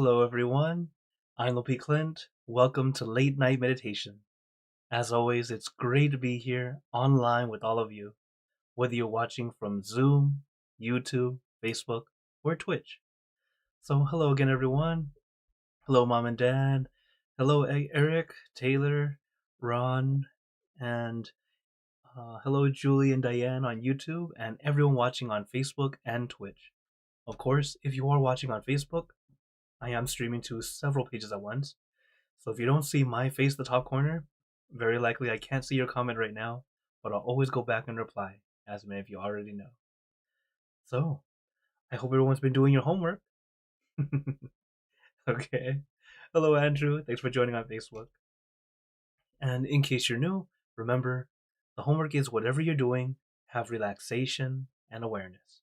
Hello, everyone. I'm Lopi Clint. Welcome to Late Night Meditation. As always, it's great to be here online with all of you, whether you're watching from Zoom, YouTube, Facebook, or Twitch. So, hello again, everyone. Hello, Mom and Dad. Hello, Eric, Taylor, Ron, and hello, Julie and Diane on YouTube, and everyone watching on Facebook and Twitch. Of course, if you are watching on Facebook, I am streaming to several pages at once. So if you don't see my face in the top corner, very likely I can't see your comment right now, but I'll always go back and reply, as many of you already know. So, I hope everyone's been doing your homework. Okay. Hello, Andrew. Thanks for joining on Facebook. And in case you're new, remember, the homework is whatever you're doing, have relaxation and awareness.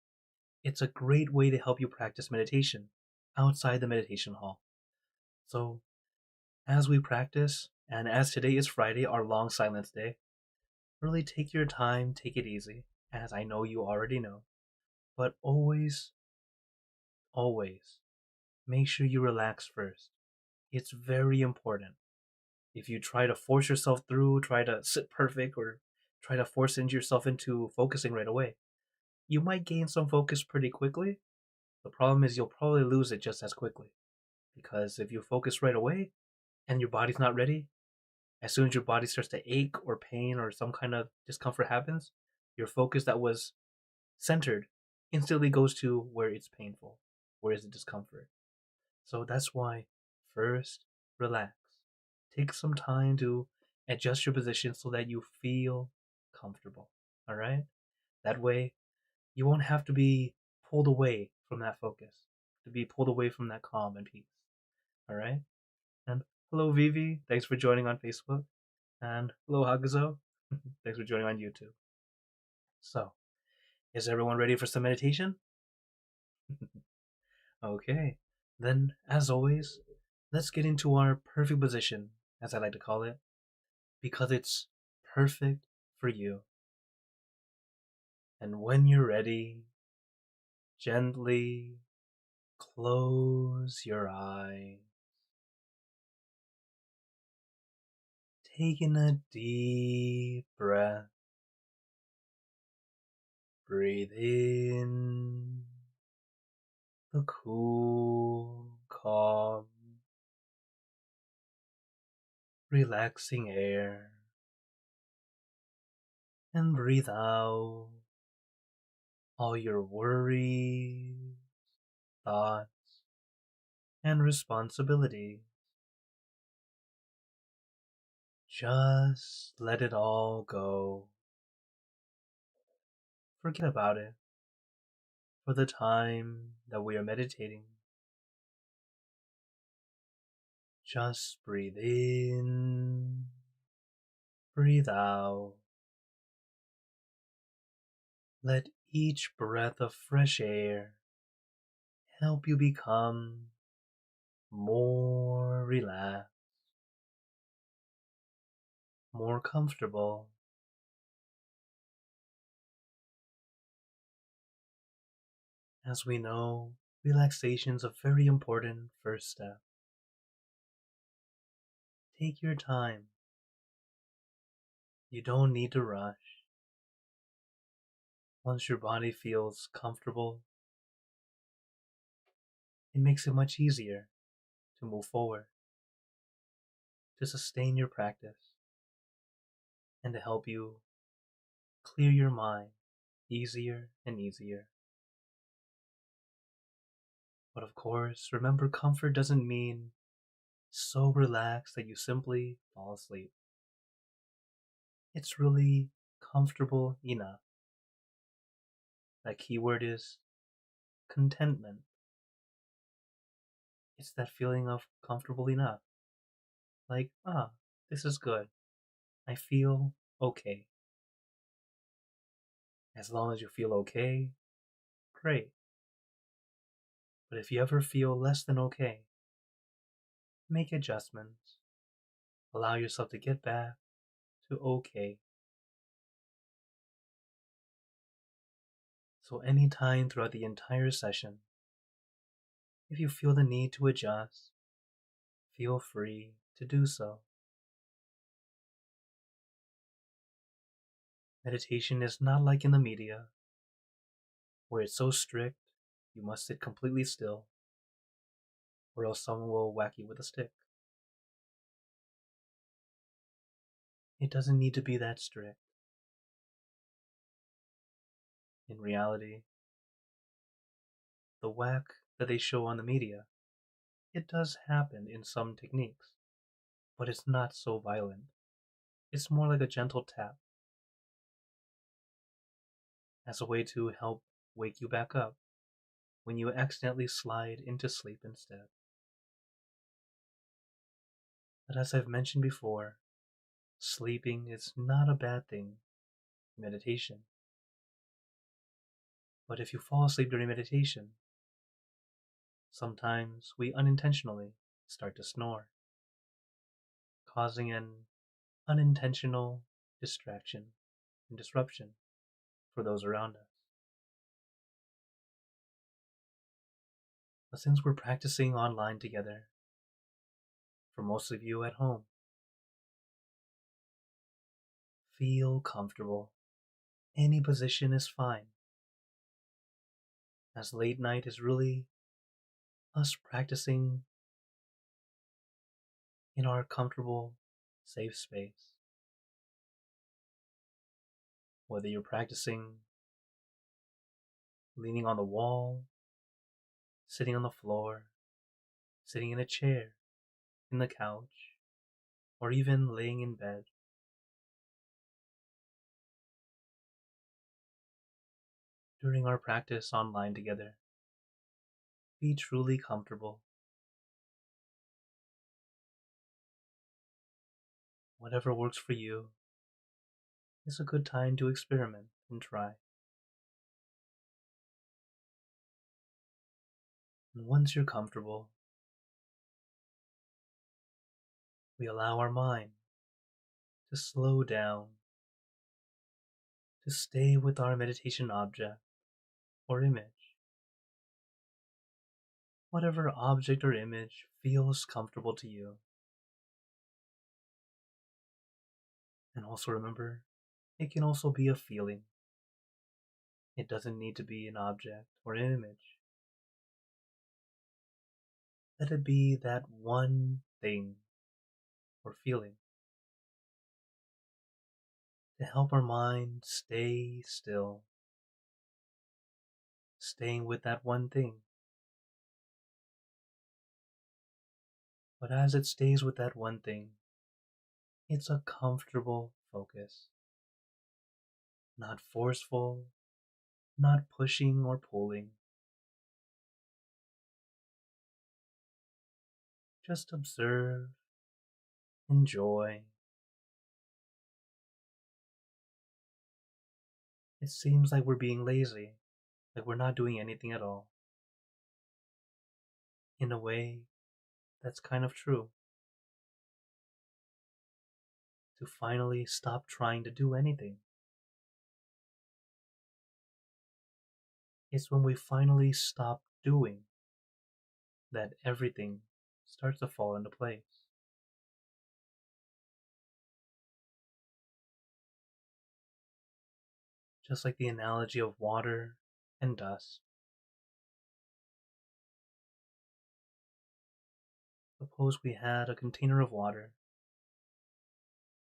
It's a great way to help you practice meditation outside the meditation hall. So, as we practice, and as today is Friday, our long silence day, really take your time, take it easy, as I know you already know. But always, always, make sure you relax first. It's very important. If you try to force yourself through, try to sit perfect, or try to force yourself into focusing right away, you might gain some focus pretty quickly. The problem is you'll probably lose it just as quickly. Because if you focus right away and your body's not ready, as soon as your body starts to ache or pain or some kind of discomfort happens, your focus that was centered instantly goes to where it's painful, where is the discomfort. So that's why first relax. Take some time to adjust your position so that you feel comfortable. All right? That way you won't have to be pulled away from that focus, to be pulled away from that calm and peace. All right? And hello Vivi, thanks for joining on Facebook. And hello Hagazo, thanks for joining on YouTube. So, is everyone ready for some meditation? Okay, then, as always, let's get into our perfect position, as I like to call it, because it's perfect for you. And when you're ready, gently close your eyes, taking a deep breath. Breathe in the cool, calm, relaxing air, and breathe out all your worries, thoughts, and responsibilities. Just let it all go. Forget about it for the time that we are meditating. Just breathe in, breathe out. Let each breath of fresh air help you become more relaxed, more comfortable. As we know, relaxation is a very important first step. Take your time. You don't need to rush. Once your body feels comfortable, it makes it much easier to move forward, to sustain your practice, and to help you clear your mind easier and easier. But of course, remember, comfort doesn't mean so relaxed that you simply fall asleep. It's really comfortable enough. That keyword is contentment. It's that feeling of comfortable enough. Like, this is good. I feel okay. As long as you feel okay, great. But if you ever feel less than okay, make adjustments. Allow yourself to get back to okay. So anytime throughout the entire session, If you feel the need to adjust, feel free to do so. Meditation is not like in the media, where it's so strict you must sit completely still, or else someone will whack you with a stick. It doesn't need to be that strict. In reality, the whack that they show on the media, it does happen in some techniques, but it's not so violent. It's more like a gentle tap, as a way to help wake you back up when you accidentally slide into sleep instead. But as I've mentioned before, sleeping is not a bad thing in meditation. But if you fall asleep during meditation, sometimes we unintentionally start to snore, causing an unintentional distraction and disruption for those around us. But since we're practicing online together, for most of you at home, feel comfortable. Any position is fine, as late night is really us practicing in our comfortable, safe space. Whether you're practicing leaning on the wall, sitting on the floor, sitting in a chair, in the couch, or even laying in bed. During our practice online together, be truly comfortable. Whatever works for you is a good time to experiment and try. And once you're comfortable, we allow our mind to slow down, to stay with our meditation object or image. Whatever object or image feels comfortable to you. And also remember, it can also be a feeling. It doesn't need to be an object or an image. Let it be that one thing or feeling to help our mind stay still, staying with that one thing. But as it stays with that one thing, it's a comfortable focus, not forceful, not pushing or pulling. Just observe, enjoy. It seems like we're being lazy, like we're not doing anything at all. In a way, that's kind of true. To finally stop trying to do anything. It's when we finally stop doing that everything starts to fall into place. Just like the analogy of water and dust. Suppose we had a container of water.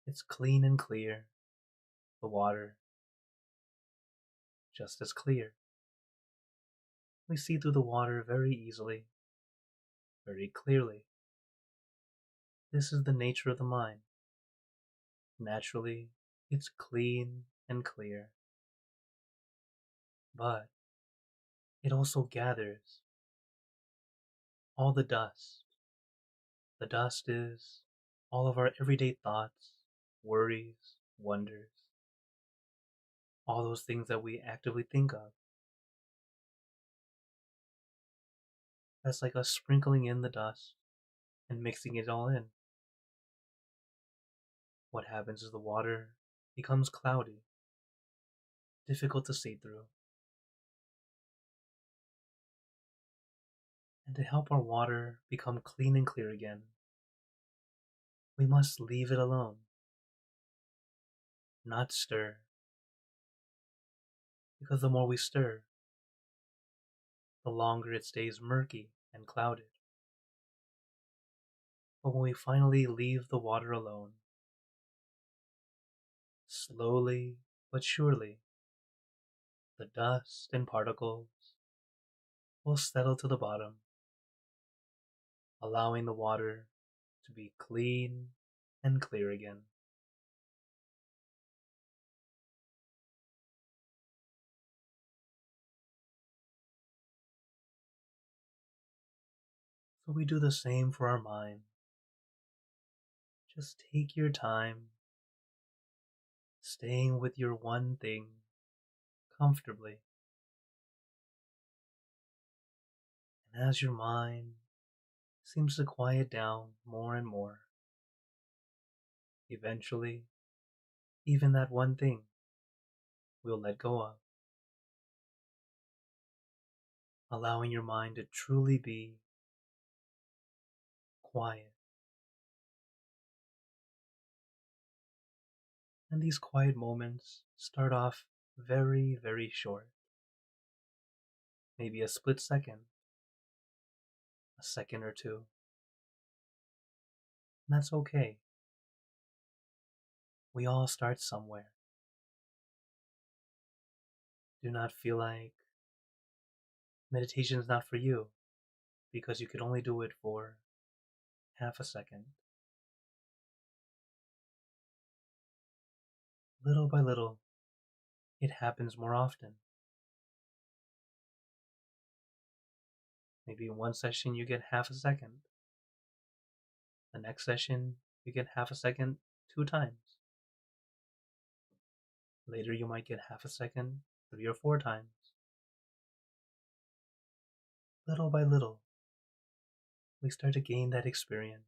It's clean and clear. The water, just as clear. We see through the water very easily, very clearly. This is the nature of the mind. Naturally, it's clean and clear. But it also gathers all the dust. The dust is all of our everyday thoughts, worries, wonders, all those things that we actively think of. That's like us sprinkling in the dust and mixing it all in. What happens is the water becomes cloudy, difficult to see through. And to help our water become clean and clear again, we must leave it alone, not stir, because the more we stir, the longer it stays murky and clouded. But when we finally leave the water alone, slowly but surely, the dust and particles will settle to the bottom, allowing the water to be clean and clear again. So we do the same for our mind. Just take your time, staying with your one thing comfortably. And as your mind seems to quiet down more and more, eventually, even that one thing we'll let go of, allowing your mind to truly be quiet. And these quiet moments start off very, very short. Maybe a split second, a second or two. And that's okay. We all start somewhere. Do not feel like meditation is not for you because you could only do it for half a second. Little by little, it happens more often. Maybe in one session you get half a second. The next session you get half a second 2 times. Later you might get half a second 3 or 4 times. Little by little, we start to gain that experience.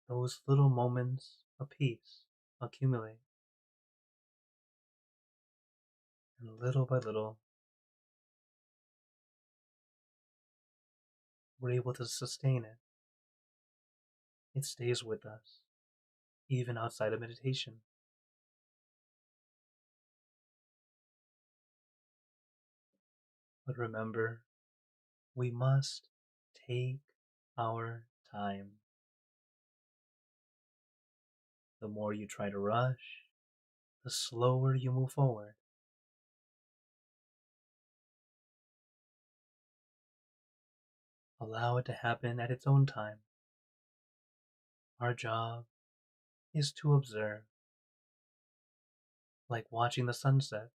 Those little moments of peace accumulate. And little by little, we're able to sustain it. It stays with us, even outside of meditation. But remember, we must take our time. The more you try to rush, the slower you move forward. Allow it to happen at its own time. Our job is to observe, like watching the sunset.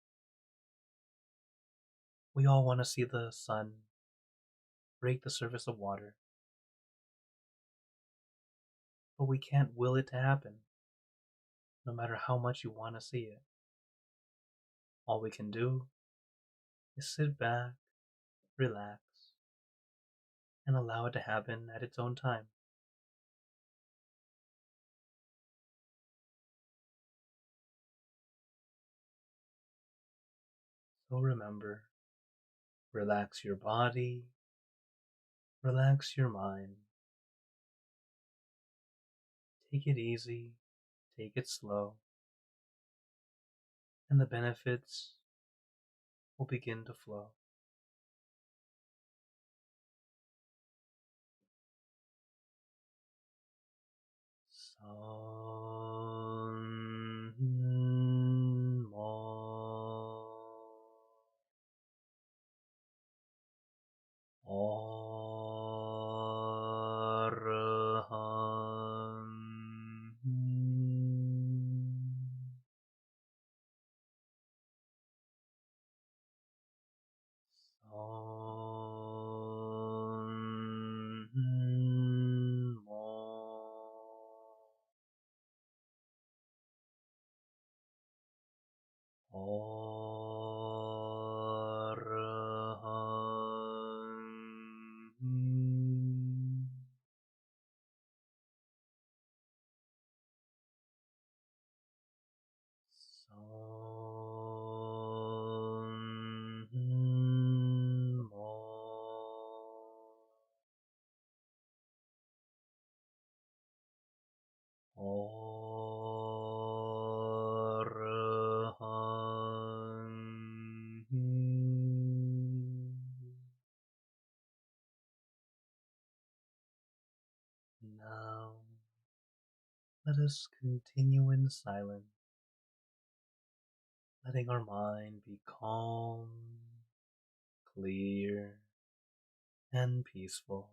We all want to see the sun break the surface of water, but we can't will it to happen, no matter how much you want to see it. All we can do is sit back, relax, and allow it to happen at its own time. So remember, relax your body, relax your mind. Take it easy, take it slow, and the benefits will begin to flow. San Mo Araham San Mo let us continue in silence, letting our mind be calm, clear, and peaceful.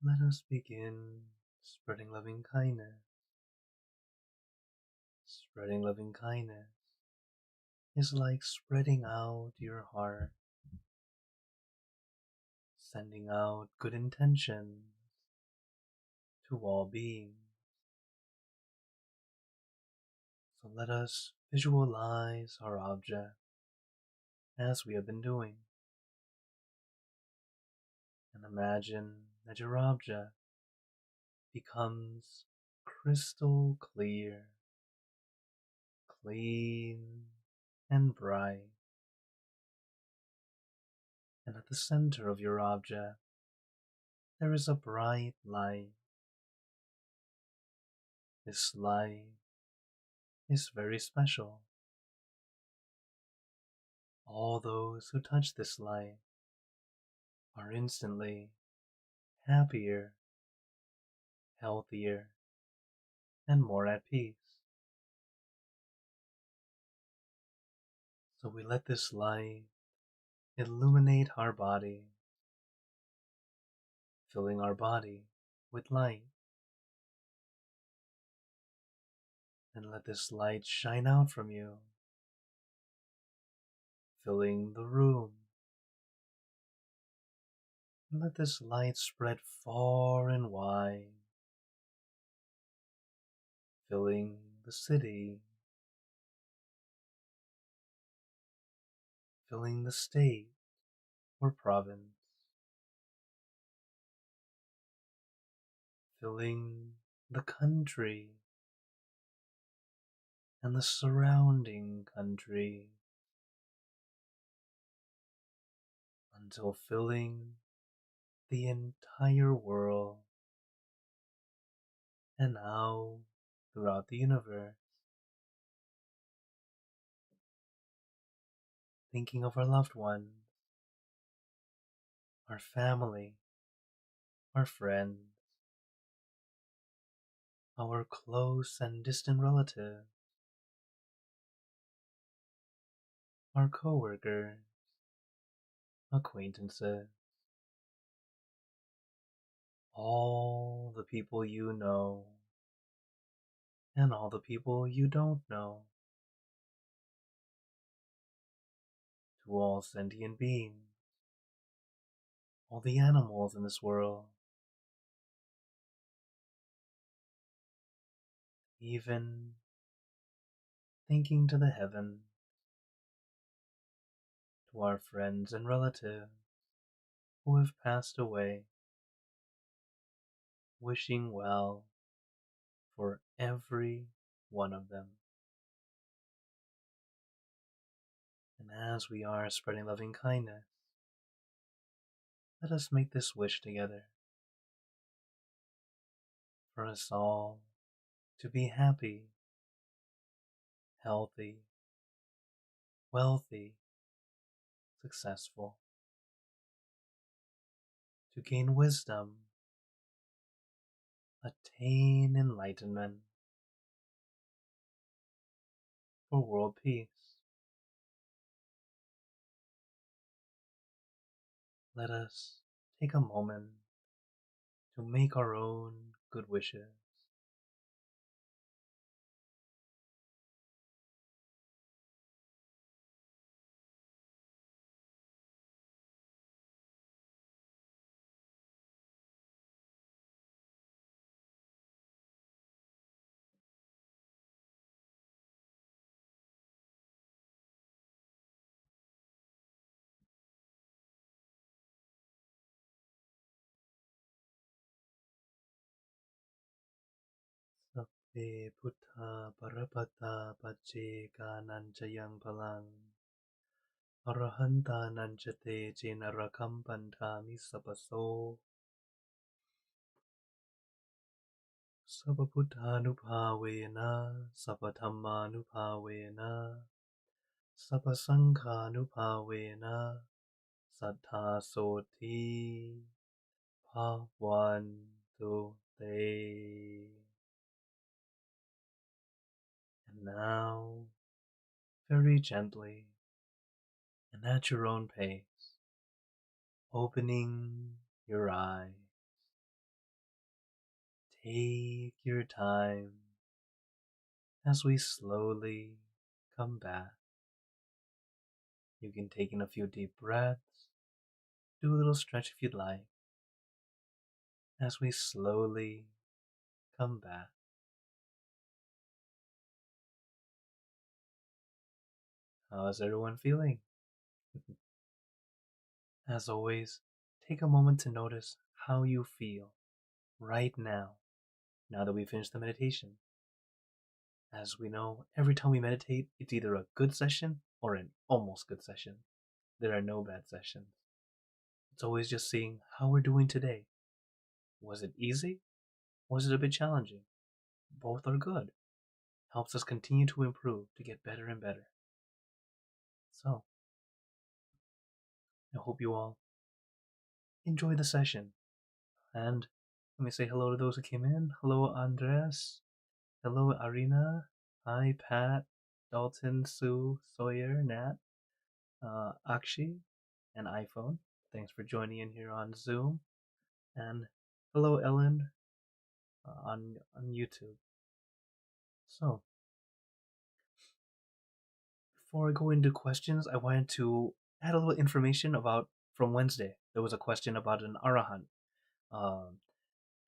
Let us begin spreading loving kindness. Spreading loving kindness is like spreading out your heart, sending out good intentions to all beings. So let us visualize our object as we have been doing, and imagine that your object becomes crystal clear, clean, and bright. And at the center of your object, there is a bright light. This light is very special. All those who touch this light are instantly happier, healthier, and more at peace. So we let this light illuminate our body, filling our body with light. And let this light shine out from you, filling the room. And let this light spread far and wide, filling the city, filling the state or province, filling the country and the surrounding country, until filling the entire world, and now throughout the universe. Thinking of our loved ones, our family, our friends, our close and distant relatives, our coworkers, acquaintances, all the people you know, and all the people you don't know, to all sentient beings, all the animals in this world, even thinking to the heavens, to our friends and relatives who have passed away, wishing well for every one of them. And as we are spreading loving kindness, let us make this wish together for us all to be happy, healthy, wealthy, successful, to gain wisdom, attain enlightenment, for world peace. Let us take a moment to make our own good wishes. Sabbe Buddha Parapata Paccheka Nanchayang Palang Arahanta Nanchate Jenarakam Pantami Sapaso Sabbabuddhanupavena Sabbatammanupavena Sabbasankhanupavena Sattha Soti Bhavantu Te. And now, very gently and at your own pace, opening your eyes, Take your time as we slowly come back. You can take in a few deep breaths, do a little stretch if you'd like, as we slowly come back. How's everyone feeling? As always, take a moment to notice how you feel right now, now that we finished the meditation. As we know, every time we meditate, it's either a good session or an almost good session. There are no bad sessions. It's always just seeing how we're doing today. Was it easy? Was it a bit challenging? Both are good. Helps us continue to improve, to get better and better. So, I hope you all enjoy the session. And let me say hello to those who came in. Hello, Andres. Hello, Arina. Hi, Pat, Dalton, Sue, Sawyer, Nat, Akshi, and iPhone. Thanks for joining in here on Zoom. And hello, Ellen, on YouTube. So, before I go into questions, I wanted to add a little information about from Wednesday. There was a question about an arahant, um,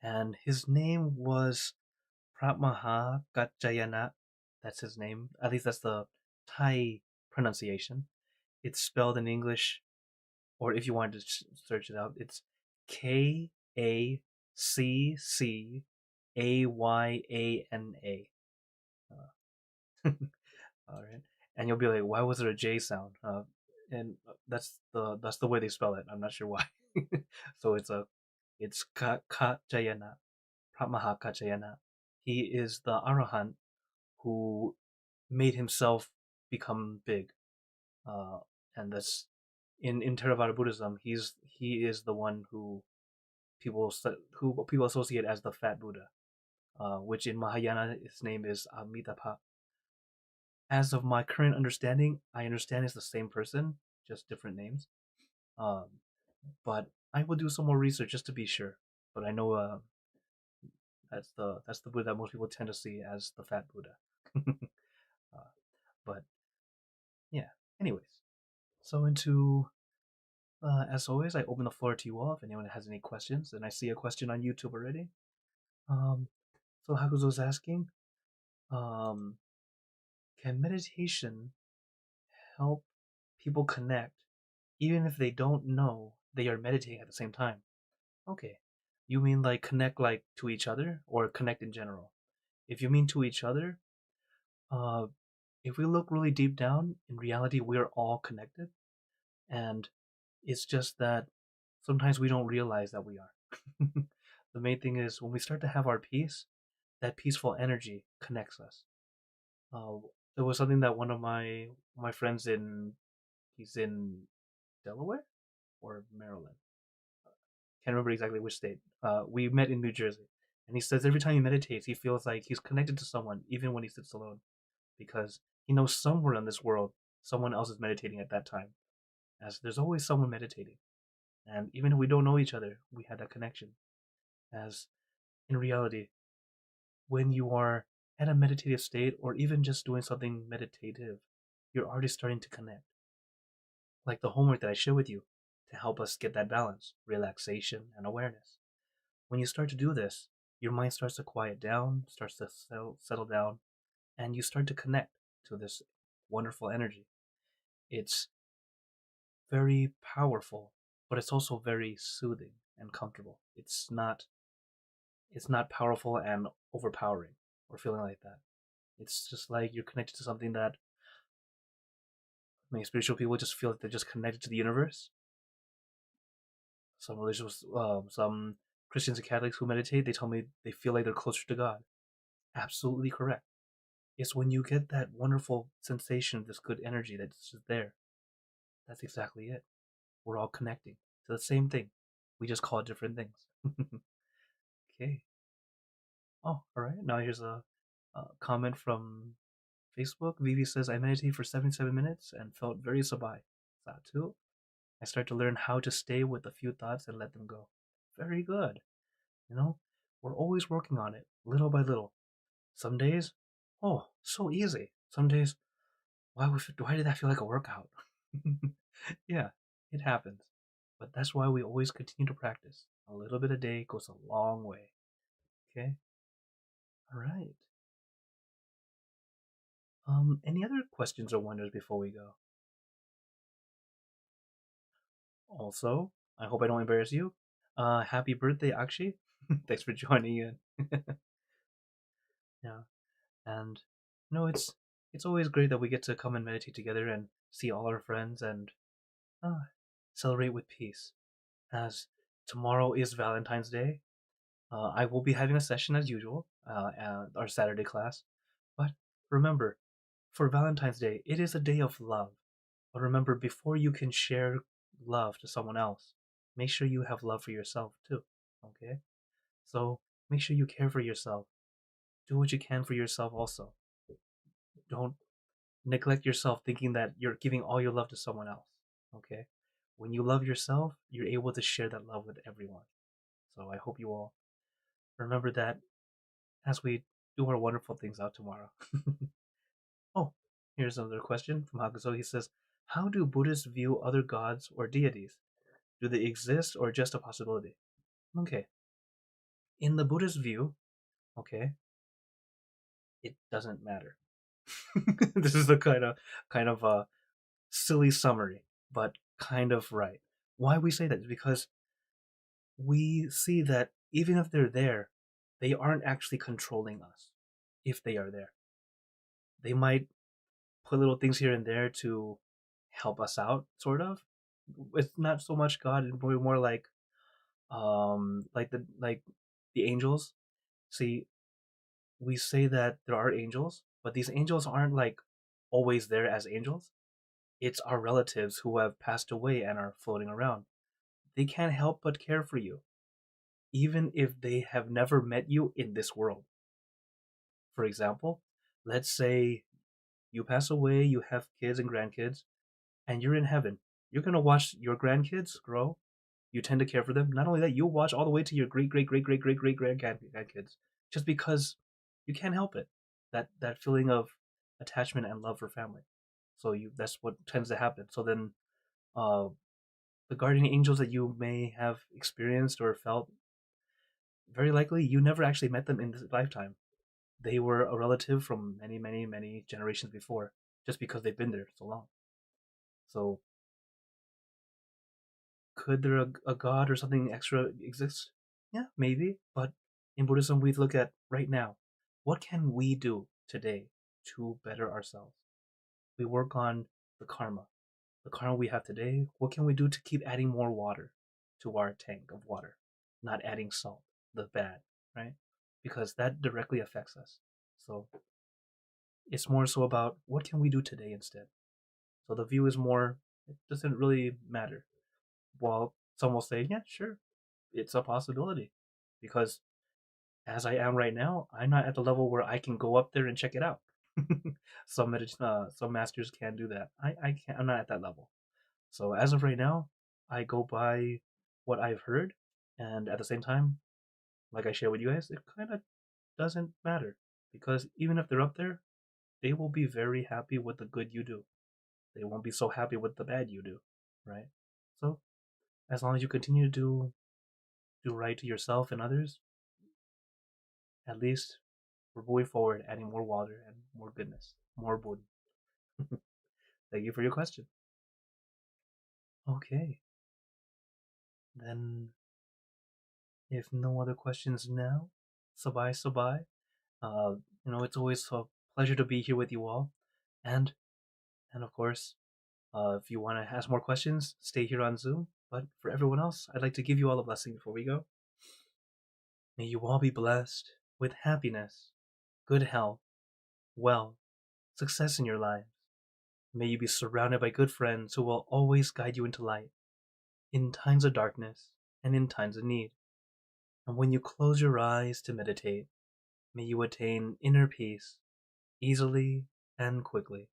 and his name was Pratmaha Gajayana. That's his name. At least that's the Thai pronunciation. It's spelled in English, or if you wanted to search it out, it's Kaccayana. All right, and you'll be like, why was there a J sound? And that's the way they spell it. I'm not sure why. So it's Kachayana, Pratmaha Kachayana. He is the arahant who made himself become big, uh, and that's in Theravada Buddhism. He is the one who people associate as the Fat Buddha, which in Mahayana his name is Amitabha. As of my current understanding, I understand it's the same person, just different names. Um, but I will do some more research just to be sure. But I know that's the Buddha that most people tend to see as the Fat Buddha. uh, but yeah. Anyways, so into as always, I open the floor to you all if anyone has any questions. And I see a question on YouTube already. Um, so Hakuzo's asking, um, can meditation help people connect even if they don't know they are meditating at the same time? Okay. You mean like connect like to each other or connect in general? If you mean to each other, uh, if we look really deep down, in reality, we're all connected. And it's just that sometimes we don't realize that we are. The main thing is when we start to have our peace, that peaceful energy connects us. Uh, there was something that one of my friends he's in Delaware or Maryland. Can't remember exactly which state. We met in New Jersey, and he says every time he meditates, he feels like he's connected to someone, even when he sits alone, because he knows somewhere in this world someone else is meditating at that time. As there's always someone meditating, and even if we don't know each other, we have that connection. As in reality, when you are at a meditative state, or even just doing something meditative, you're already starting to connect. Like the homework that I share with you to help us get that balance, relaxation, and awareness. When you start to do this, your mind starts to quiet down, starts to settle down, and you start to connect to this wonderful energy. It's very powerful, but it's also very soothing and comfortable. It's not powerful and overpowering or feeling like that. It's just like you're connected to something that many spiritual people just feel like they're just connected to the universe. Some Christians and Catholics who meditate, they tell me they feel like they're closer to God. Absolutely correct. It's when you get that wonderful sensation, this good energy that's just there. That's exactly it. We're all connecting to the same thing. We just call it different things. Okay. Oh, all right. Now here's a comment from Facebook. Vivi says, I meditated for 77 minutes and felt very sabai. That too. I start to learn how to stay with a few thoughts and let them go. Very good. You know, We're always working on it, little by little. Some days, oh, so easy. Some days, why did that feel like a workout? Yeah, it happens. But that's why we always continue to practice. A little bit a day goes a long way. Okay? All right. Any other questions or wonders before we go? Also, I hope I don't embarrass you. Happy birthday, Akshi. Thanks for joining in. Yeah, and it's always great that we get to come and meditate together and see all our friends and uh, celebrate with peace. As tomorrow is Valentine's Day, I will be having a session as usual, at our Saturday class. But remember, for Valentine's Day, it is a day of love. But remember, before you can share love to someone else, make sure you have love for yourself too. Okay? So make sure you care for yourself. Do what you can for yourself also. Don't neglect yourself thinking that you're giving all your love to someone else. Okay? When you love yourself, you're able to share that love with everyone. So I hope you all remember that as we do our wonderful things out tomorrow. Oh, here's another question from Hakuzo. He says, how do Buddhists view other gods or deities? Do they exist or just a possibility? Okay. In the Buddhist view, okay, it doesn't matter. This is the kind of silly summary, but kind of right. Why we say that is because we see that even if they're there, they aren't actually controlling us. If they are there, they might put little things here and there to help us out, sort of. It's not so much God, it's more like the angels. See, we say that there are angels, but these angels aren't like always there as angels. It's our relatives who have passed away and are floating around. They can't help but care for you, even if they have never met you in this world. For example, let's say you pass away, you have kids and grandkids, and you're in heaven. You're gonna watch your grandkids grow. You tend to care for them. Not only that, you'll watch all the way to your great great great great great great grandkids, just because you can't help it. That feeling of attachment and love for family. So you that's what tends to happen. So then, uh, the guardian angels that you may have experienced or felt, very likely you never actually met them in this lifetime. They were a relative from many many many generations before, just because they've been there so long. So could there a god or something extra exist? Yeah, maybe. But in Buddhism, we look at right now. What can we do today to better ourselves? We work on the karma. The karma we have today. What can we do to keep adding more water to our tank of water? Not adding salt, the bad, right? Because that directly affects us. So it's more so about what can we do today instead. So the view is more, it doesn't really matter. While some will say, yeah, sure, it's a possibility. Because as I am right now, I'm not at the level where I can go up there and check it out. Some masters can do that. I can't. I'm not at that level. So as of right now, I go by what I've heard, and at the same time, like I share with you guys, it kind of doesn't matter because even if they're up there, they will be very happy with the good you do. They won't be so happy with the bad you do, right? So as long as you continue to do right to yourself and others, at least we're moving forward, adding more water and more goodness, more Buddha. Thank you for your question. Okay, then if no other questions now, sabai sabai. Uh, it's always a pleasure to be here with you all, and and of course, if you want to ask more questions, stay here on Zoom. But for everyone else, I'd like to give you all a blessing before we go. May you all be blessed with happiness, good health, wealth, success in your lives. May you be surrounded by good friends who will always guide you into light in times of darkness and in times of need. And when you close your eyes to meditate, may you attain inner peace easily and quickly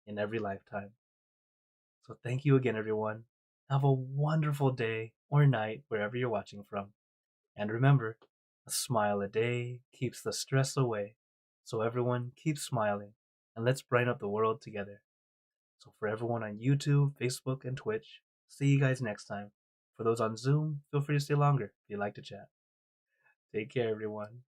in every lifetime. So thank you again, everyone. Have a wonderful day or night wherever you're watching from. And remember, A smile a day keeps the stress away. So everyone keep smiling and let's brighten up the world together. So for everyone on YouTube, Facebook, and Twitch, see you guys next time. For those on Zoom, feel free to stay longer if you'd like to chat. Take care, everyone.